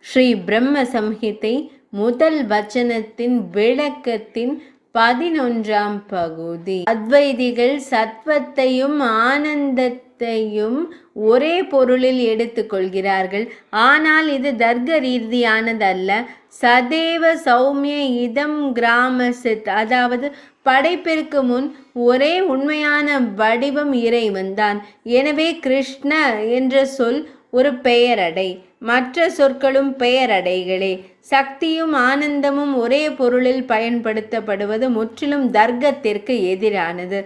ஸ்ரீ பிரம்ம சம்ஹிதை முதல் வச்சனத்தின் விளக்கத்தின் 11ஆம் பகுதி. அத்வைதிகள் சத்வத்தையும் ஆனந்தத்தையும் ஒரே பொருளில் எடுத்துக்கொள்கிறார்கள். ஆனால் இது தர்க்க ரீதியானதல்ல. சதேவ சௌமிய இதம் கிராமசித், அதாவது படைப்பிற்கு முன் ஒரே உண்மையான வடிவம் இறைவன்தான். எனவே கிருஷ்ண என்ற சொல் ஒரு பெயரடை, மற்ற சொற்களும் பெயரடைகளே. சக்தியும் ஆனந்தமும் ஒரே பொருளில் பயன்படுத்தப்படுவது முற்றிலும் தர்க்கத்திற்கு எதிரானது.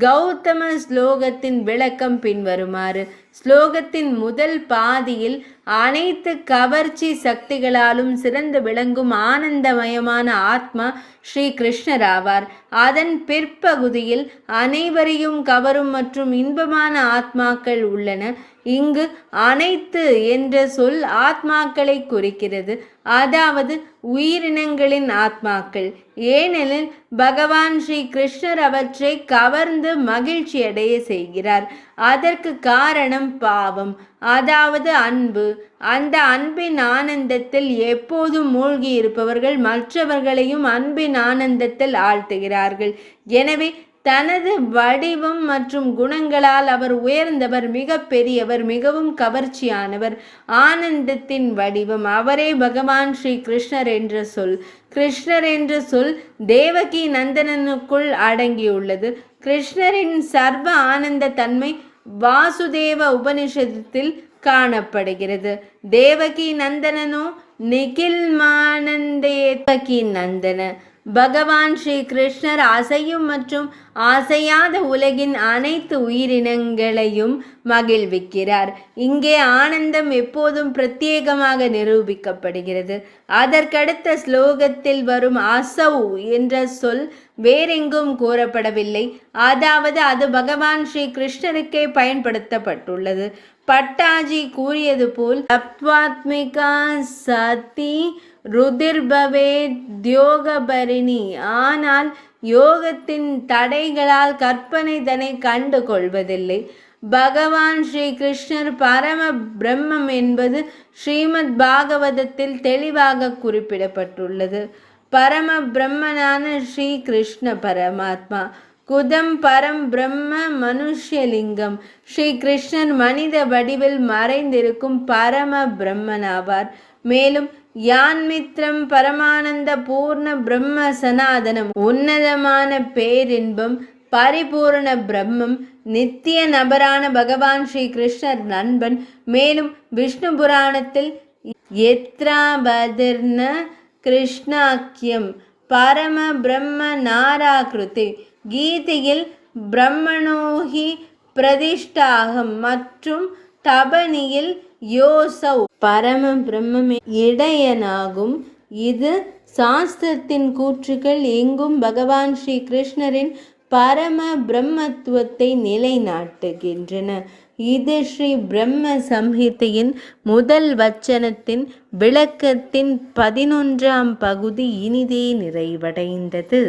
கௌதம ஸ்லோகத்தின் விளக்கம் பின்வருமாறு. ஸ்லோகத்தின் முதல் பாதியில் அனைத்து கவர்ச்சி சக்திகளாலும் சிறந்து விளங்கும் ஆனந்தமயமான ஆத்மா ஸ்ரீ கிருஷ்ணர் ஆவார். அதன் பிற்பகுதியில் அனைவரையும் கவரும் மற்றும் இன்பமான ஆத்மாக்கள் உள்ளன. இங்கு அனைத்து என்ற சொல் ஆத்மாக்களை குறிக்கிறது, அதாவது உயிரினங்களின் ஆத்மாக்கள். ஏனெனில் பகவான் ஸ்ரீ கிருஷ்ணர் அவற்றை கவர்ந்து மகிழ்ச்சி அடைய செய்கிறார். அதற்கு காரணம் பாவம், அதாவது அன்பு. அந்த அன்பின் ஆனந்தத்தில் எப்போதும் மூழ்கி இருப்பவர்கள் மற்றவர்களையும் அன்பின் ஆனந்தத்தில் ஆழ்த்துகிறார்கள். எனவே தனது வடிவம் மற்றும் குணங்களால் அவர் உயர்ந்தவர், மிக பெரியவர், மிகவும் கவர்ச்சியானவர். ஆனந்தத்தின் வடிவம் அவரே பகவான் ஸ்ரீ கிருஷ்ணர் என்ற சொல். கிருஷ்ணர் என்ற சொல் தேவகி நந்தனனுக்குள் அடங்கியுள்ளது. கிருஷ்ணரின் சர்வ ஆனந்த தன்மை வாசுதேவ உபனிஷத்தில் காணப்படுகிறது. தேவகி நந்தனனோ நிகில்மானந்தேவகி நந்தன. பகவான் ஸ்ரீ கிருஷ்ணர் அசையும் மற்றும் அசையாத உலகின் அனைத்து உயிரினங்களையும் மகிழ்விக்கிறார். இங்கே ஆனந்தம் எப்போதும் பிரத்யேகமாக நிரூபிக்கப்படுகிறது. அதற்கடுத்த ஸ்லோகத்தில் வரும் அசௌ என்ற சொல் வேறெங்கும் கூறப்படவில்லை, அதாவது அது பகவான் ஸ்ரீ கிருஷ்ணருக்கே பயன்படுத்தப்பட்டுள்ளது. பட்டாஜி கூறியது போல் தத்வாத்மிகா சதி ருதிர்பவே தியோகபரிணி. ஆனால் யோகத்தின் தடைகளால் கற்பனை தன்னை கண்டு கொள்வதில்லை. பகவான் ஸ்ரீ கிருஷ்ணர் பரம பிரம்மம் என்பது ஸ்ரீமத் பாகவதத்தில் தெளிவாக குறிப்பிடப்பட்டுள்ளது. பரம பிரம்மனான ஸ்ரீ கிருஷ்ண பரமாத்மா. குதம் பரம் பிரம்ம மனுஷ்யலிங்கம். ஸ்ரீ கிருஷ்ணர் மனித வடிவில் மறைந்திருக்கும் பரம பிரம்மனாவார். மேலும் யான்மித்ரம் பரமானந்த பூர்ண பிரம்ம சனாதனம், உன்னதமான பேரின்பம், பரிபூர்ண பிரம்மம், நித்திய நபரான பகவான் ஸ்ரீ கிருஷ்ணர் நண்பன். மேலும் விஷ்ணு புராணத்தில் எத்ராபதிர்ன கிருஷ்ணாக்கியம் பரம பிரம்ம நாராகிருதி, கீதையில் பிரம்மணோஹி பிரதிஷ்டாகம் மற்றும் தபனியில் யோசௌ பரம பிரம்மே இடையனாகும். இது சாஸ்திரத்தின் கூற்றுகள் எங்கும் பகவான் ஸ்ரீ கிருஷ்ணரின் பரம பிரம்மத்துவத்தை நிலைநாட்டுகின்றன. இது ஸ்ரீ பிரம்ம சம்ஹிதையின் முதல் வச்சனத்தின் விளக்கத்தின் 11ஆம் பகுதி இனிதே நிறைவடைந்தது.